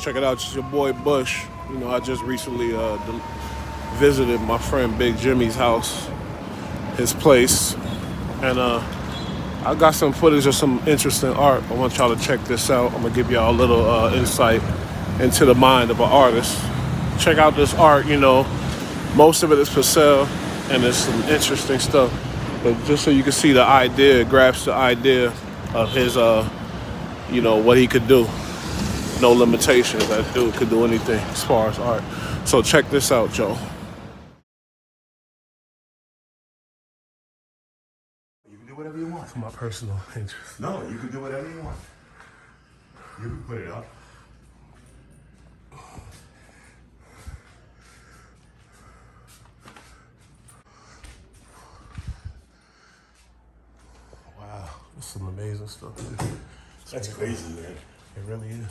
Check it out, it's your boy Bush. You know, I just recently visited my friend Big Jimmy's house, his place, and I got some footage of some interesting art. I want y'all to check this out. I'm gonna give y'all a little insight into the mind of an artist. Check out this art, you know, most of it is for sale, and there's some interesting stuff. But just so you can see the idea, grasp the idea of his, you know, what he could do. No limitations. That dude could do anything as far as art. So check this out, Joe. You can do whatever you want. For my personal interest. No, you can do whatever you want. You can put it up. Wow, that's some amazing stuff. That's crazy, man. It really is.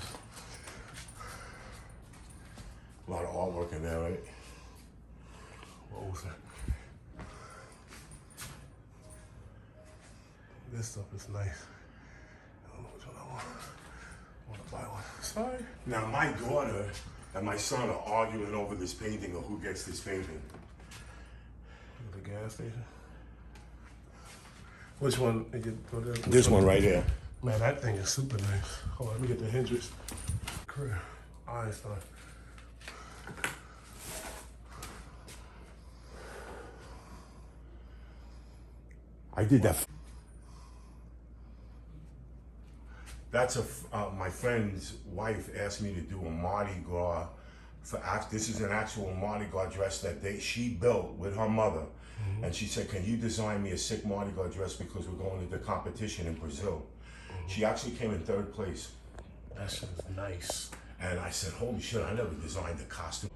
A lot of artwork in there, right? What was that? This stuff is nice. I don't know which one I want. I want to buy one. Sorry. Now, my daughter and my son are arguing over this painting or who gets this painting. The gas station. Which one? This one right here. Man, that thing is super nice. Hold on, let me get the Hendrix. Career. Einstein. I did that. That's my friend's wife asked me to do a Mardi Gras. This is an actual Mardi Gras dress that she built with her mother. Mm-hmm. And she said, can you design me a sick Mardi Gras dress because we're going to the competition in Brazil. Mm-hmm. She actually came in 3rd place. That shit is nice. And I said, holy shit, I never designed a costume.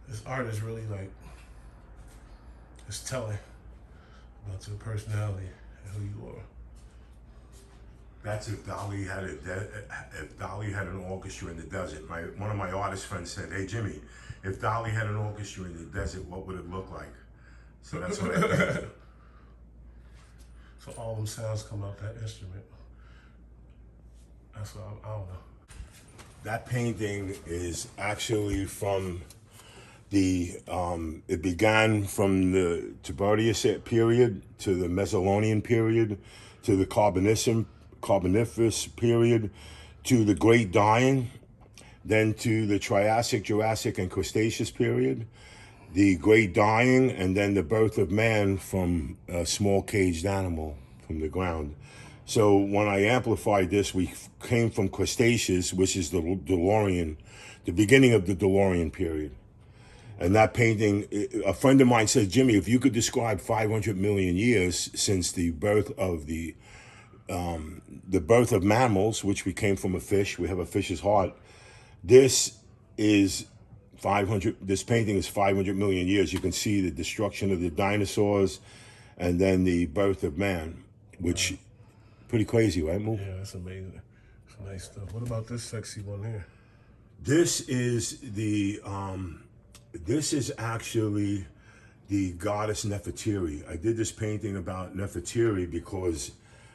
This art is really like, it's telling about your personality and who you are. That's if Dali had an orchestra in the desert. One of my artist friends said, "Hey Jimmy, if Dali had an orchestra in the desert, what would it look like?" So that's what I did. So all them sounds come out that instrument. That's what I don't know. That painting is actually from the. It began from the Tiberius period to the Mesolonian period to the Carboniferous period to the Great Dying, then to the Triassic, Jurassic, and Cretaceous period, the Great Dying, and then the birth of man from a small caged animal from the ground. So when I amplified this, we came from Cretaceous, which is the DeLorean, the beginning of the DeLorean period. And that painting, a friend of mine said, Jimmy, if you could describe 500 million years since the birth of mammals, which we came from a fish, we have a fish's heart. This painting is 500 million years. You can see the destruction of the dinosaurs and then the birth of man, which pretty crazy, right, Moo? Yeah, that's amazing. It's nice stuff. What about this sexy one here? This is actually the goddess Nefertiti. I did this painting about Nefertiti because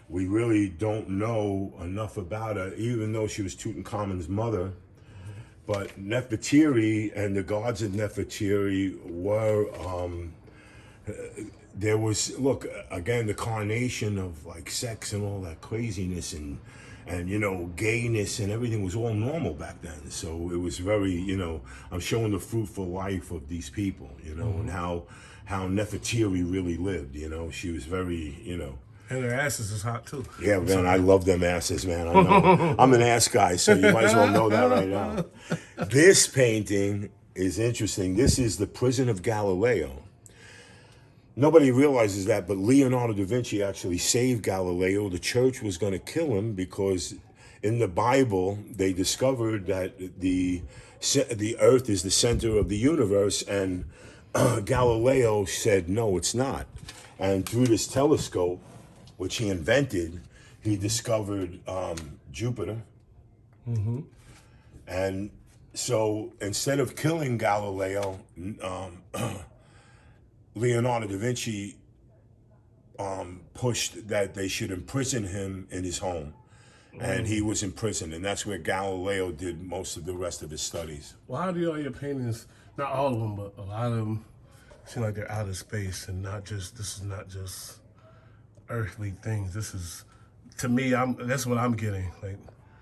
we really don't know enough about her, even though she was Tutankhamun's mother. But Nefertiti and the gods of Nefertiti were, there was, look, again, the carnation of like sex and all that craziness and you know, gayness and everything was all normal back then. So it was very, you know, I'm showing the fruitful life of these people, you know, and how Nefertiti really lived, you know. She was very, you know. And their asses is hot too. Yeah, man, I love them asses, man. I know. I'm an ass guy, so you might as well know that right now. This painting is interesting. This is the prison of Galileo. Nobody realizes that, but Leonardo da Vinci actually saved Galileo. The church was going to kill him because in the Bible, they discovered that the earth is the center of the universe, and Galileo said, no, it's not. And through this telescope, which he invented, he discovered Jupiter. Mm-hmm. And So instead of killing Galileo, Leonardo da Vinci pushed that they should imprison him in his home. And he was imprisoned, and that's where Galileo did most of the rest of his studies. Why do all your paintings, not all of them, but a lot of them, seem like they're out of space and not just, this is not just earthly things. This is, to me, that's what I'm getting. Like,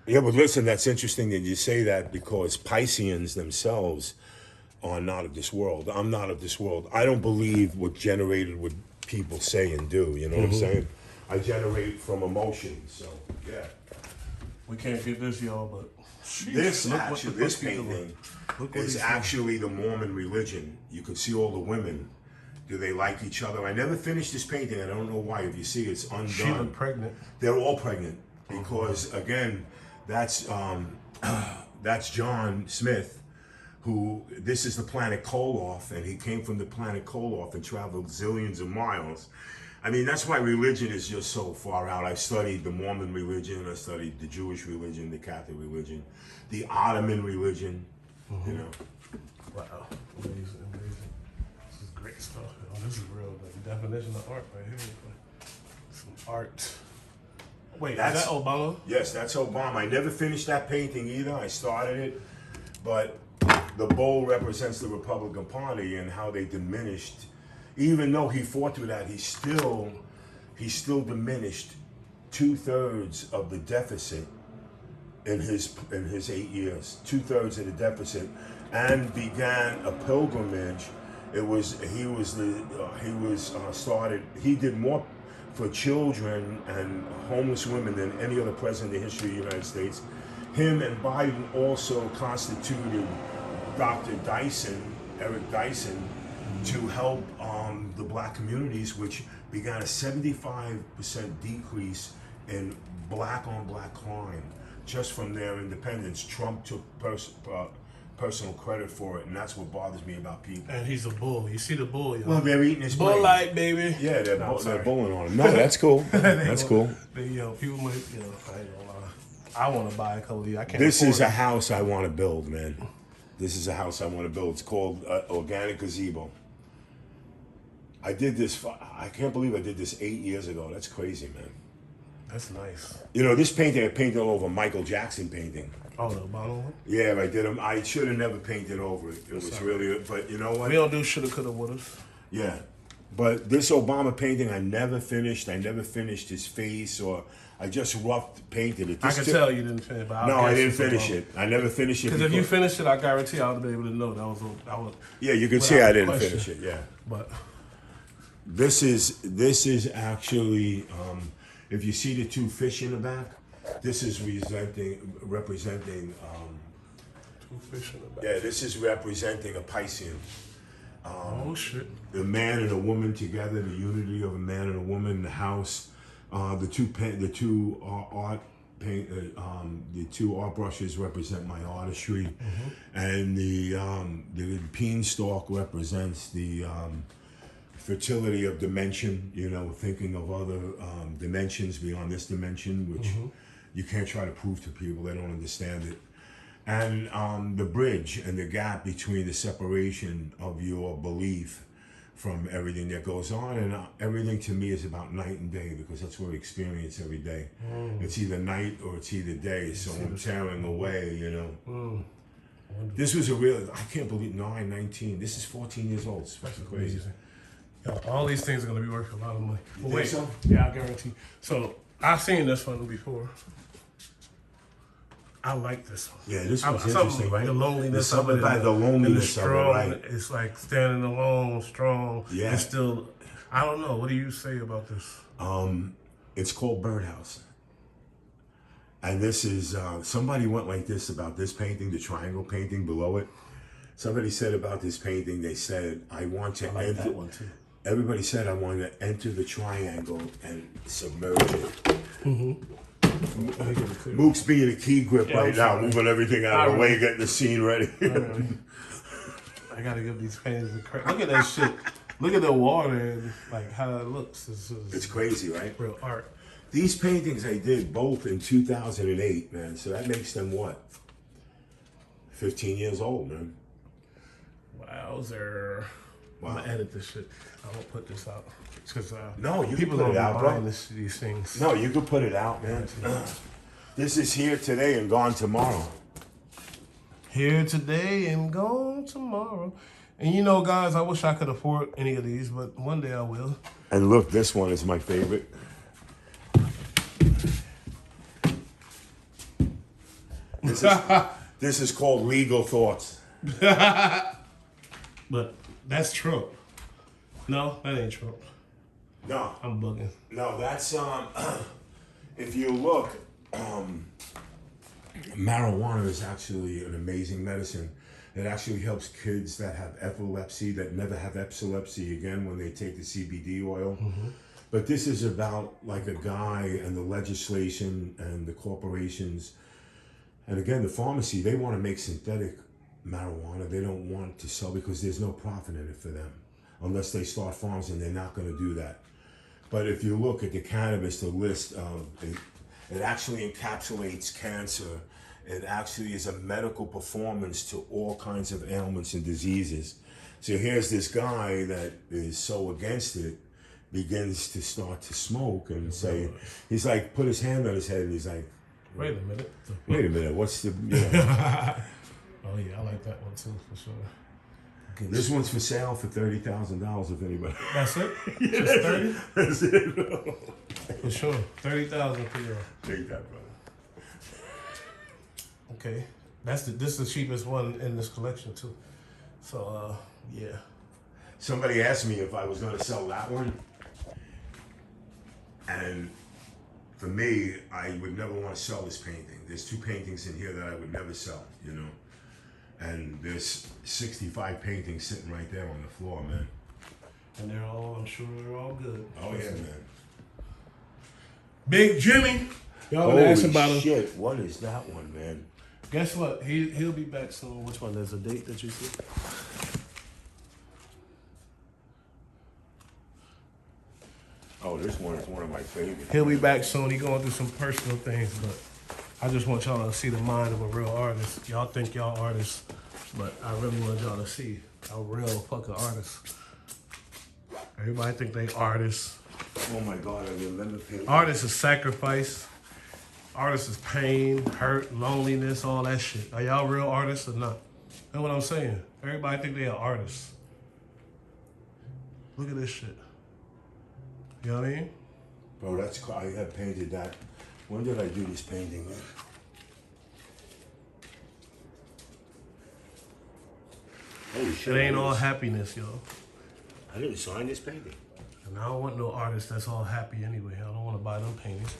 Yeah, but listen, that's interesting that you say that because Pisceans themselves are not of this world. I'm not of this world. I don't believe what generated what people say and do. You know what I'm saying? I generate from emotion. So yeah. we can't get this, y'all, but This look what actually, the this people painting doing. Look what is he's actually the Mormon religion. You can see all the women. Do they like each other? I never finished this painting. I don't know why. If you see, it's undone. She looked pregnant. They're all pregnant because again, that's John Smith, who this is the planet Koloff, and he came from the planet Koloff and traveled zillions of miles. I mean, that's why religion is just so far out. I studied the Mormon religion, I studied the Jewish religion, the Catholic religion, the Ottoman religion. You know, Wow, amazing, amazing. This is great stuff. Oh, this is real. The definition of art right here. Some art. Wait, That's- is that Obama? yes, that's Obama. I never finished that painting either. I started it, but the bull represents the Republican Party and how they diminished. Even though he fought through that, he still diminished 2/3 of the deficit in his 8 years. 2/3 of the deficit, and began a pilgrimage. He did more for children and homeless women than any other president in the history of the United States. Him and Biden also constituted Dr. Dyson, Eric Dyson, to help the black communities, which began a 75% decrease in black on black crime just from their independence. Trump took personal credit for it, and that's what bothers me about people. And he's a bull. You see the bull, y'all. Well, they're eating his brain. Bull light, baby. Yeah, they're sorry. bulling on him. No, that's cool. That's cool. Yo, people might, I ain't gonna lie. I want to buy a couple of these. I can't. This afford is it. a house I want to build, man. This is a house I want to build. It's called Organic Gazebo. I did this. I can't believe I did this 8 years ago. That's crazy, man. That's nice. You know, this painting I painted all over Michael Jackson painting. Oh, the Obama one? Yeah, I did them. I should have never painted over it. It was really, but you know what? We don't do shoulda, coulda, woulda. Yeah, but this Obama painting I never finished. I never finished his face, or I just rough painted it. I can tell you didn't finish, but No, I didn't finish it. I never finished it. Because if you finished it, I guarantee I would be able to know that was. Yeah, you can see I didn't question. finish it. Yeah. But This is actually, if you see the two fish in the back, this is representing. two fish in the back. Yeah, this is representing a Piscean. Oh shit. The man and a woman together, the unity of a man and a woman in the house. The two art brushes represent my artistry, and the beanstalk represents the fertility of dimension. You know, thinking of other dimensions beyond this dimension, which you can't try to prove to people; they don't understand it. And the bridge and the gap between the separation of your belief from everything that goes on, and everything to me is about night and day, because that's what we experience every day. It's either night or it's either day. So I'm tearing away, you know. This was a real, I can't believe, 19. This is 14 years old. It's fucking crazy. Amazing. Yo, all these things are gonna be worth a lot of money. But think wait, so? Yeah, I guarantee. So I've seen this one before. I like this one. Yeah, this was Something interesting, right? The loneliness There's something of it, about the and loneliness of it, strong, right? It's like standing alone, strong. Yeah. And still, I don't know. What do you say about this? It's called Birdhouse. And this is, somebody went like this about this painting, the triangle painting below it. Somebody said about this painting, they said, I want to I like enter. that one too. Everybody said, I want to enter the triangle and submerge it. Mook's being a key grip right now, moving everything out of the way, getting the scene ready. I gotta give these paintings a credit. Look at that shit. Look at the water and like how it looks. It's crazy, right? Real art. These paintings I did both in 2008, man. So that makes them what? 15 years old, man. Wowzer. Wow. I'm gonna edit this shit. I won't put this out because No, you people can put don't it be out, buying bro. these things. No, you could put it out, man. This is here today and gone tomorrow. Here today and gone tomorrow. And you know, guys, I wish I could afford any of these, but one day I will. And look, this one is my favorite. This is called Legal Thoughts. But that's Trump. No, that ain't Trump. No, I'm bugging. no, that's if you look, marijuana is actually an amazing medicine. It actually helps kids that have epilepsy that never have epilepsy again when they take the CBD oil. Mm-hmm. But this is about like a guy and the legislation and the corporations. And again, the pharmacy, they want to make synthetic marijuana. They don't want to sell because there's no profit in it for them unless they start farms, and they're not going to do that. But if you look at the cannabis, the list, it actually encapsulates cancer. It actually is a medical performance to all kinds of ailments and diseases. So here's this guy that is so against it, begins to start to smoke and say, he's like, put his hand on his head and he's like, Wait a minute. wait a minute, what's the, Oh yeah, I like that one too, for sure. This one's for sale for $30,000 if anybody. That's it? Just 30? That's it. For sure. 30,000 for you. Take that, brother. Okay. This is the cheapest one in this collection too. So yeah. Somebody asked me if I was going to sell that one. And for me, I would never want to sell this painting. There's 2 paintings in here that I would never sell, you know. And there's 65 paintings sitting right there on the floor, man. And they're all, I'm sure they're all good. Oh, yeah, man. Big Jimmy. Y'all been Holy asking about him. shit, what is that one, man? Guess what? He'll be back soon. Which one? There's a date that you see? Oh, this one is one of my favorites. He'll be back soon. He going through some personal things, but I just want y'all to see the mind of a real artist. Y'all think y'all artists, but I really want y'all to see a real fucking artist. Everybody think they artists. Oh my God, I remember painting. Artists is sacrifice. Artists is pain, hurt, loneliness, all that shit. Are y'all real artists or not? That's what I'm saying. Everybody think they are artists. Look at this shit. You know what I mean? Bro, that's cool. I have painted that. When did I do this painting, man? Holy shit. It ain't all happiness, yo. I didn't sign this painting. And I don't want no artist that's all happy anyway. I don't want to buy them paintings.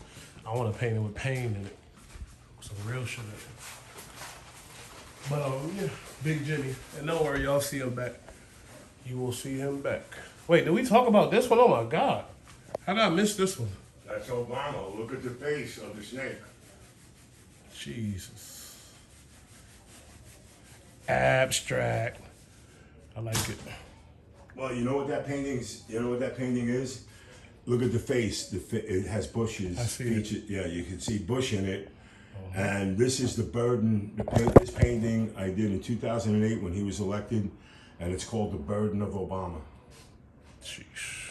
I want a painting with pain in it. Some real shit in it. But yeah, Big Jimmy. And don't worry, y'all see him back. You will see him back. Wait, did we talk about this one? Oh my God. How did I miss this one? That's Obama. Look at the face of the snake. Jesus. Abstract. I like it. Well, you know what that painting's? You know what that painting is? Look at the face. It has bushes. I see it. Yeah, you can see bush in it. And this is the burden. This painting I did in 2008 when he was elected, and it's called The Burden of Obama. Sheesh.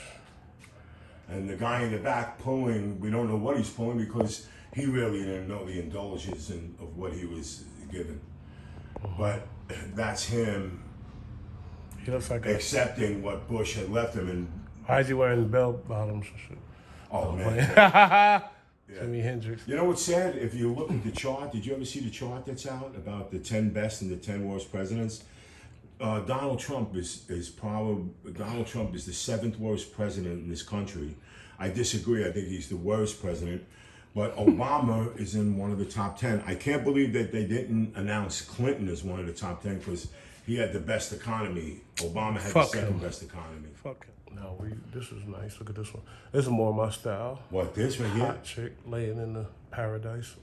And the guy in the back pulling, we don't know what he's pulling because he really didn't know the indulgences of what he was given. But that's him He looks like accepting what Bush had left him. And why is he wearing bell bottoms and shit? oh man, Jimi Hendrix. you know what's sad? If you look at the chart, did you ever see the chart that's out about the 10 best and the 10 worst presidents? Donald Trump is the 7th worst president in this country. I disagree. I think he's the worst president. But Obama is in one of the top 10. I can't believe that they didn't announce Clinton as one of the top 10 because he had the best economy. Obama had Fuck the second him. best economy. Fuck it. No, this is nice. Look at this one. This is more my style. What, this right here? Hot chick laying in the paradise.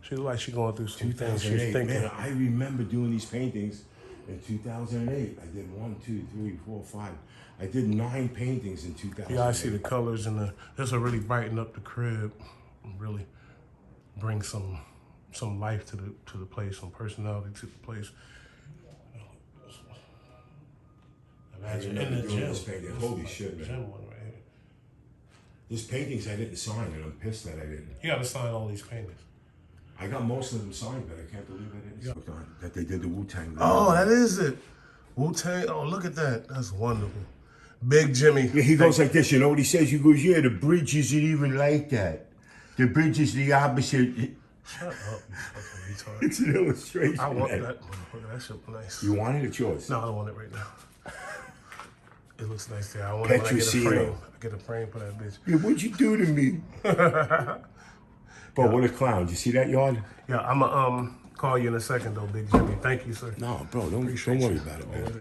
She look like she going through some things. She's 2008. thinking. Man, I remember doing these paintings in 2008. I did 1, 2, 3, 4, 5. I did 9 paintings in 2008. Yeah, I see the colors and this will really brighten up the crib. And really bring some some life to the place, some personality to the place. Imagine in the gym. Holy shit, man. Gym one right here. There's paintings I didn't sign, and I'm pissed that I didn't. You got to sign all these paintings. I got most of them signed, but I can't believe I didn't. Yeah. That they did the Wu-Tang. Oh, that is it. Wu-Tang. Oh, look at that. That's wonderful. Big Jimmy. Yeah, he goes like this. You know what he says? He goes, yeah, the bridge isn't even like that. The bridge is the opposite. Shut up, you fucking retard. It's an illustration. I want man. that. That shit nice. You want it? It's yours. No, I don't want it right now. It looks nice there. I want it when I get a frame. I get a frame for that bitch. Yeah, what'd you do to me? Bro, what a clown. Did you see that yard? Yeah, I'm going to call you in a second, though, Big Jimmy. Thank you, sir. No, bro, don't worry about it, man.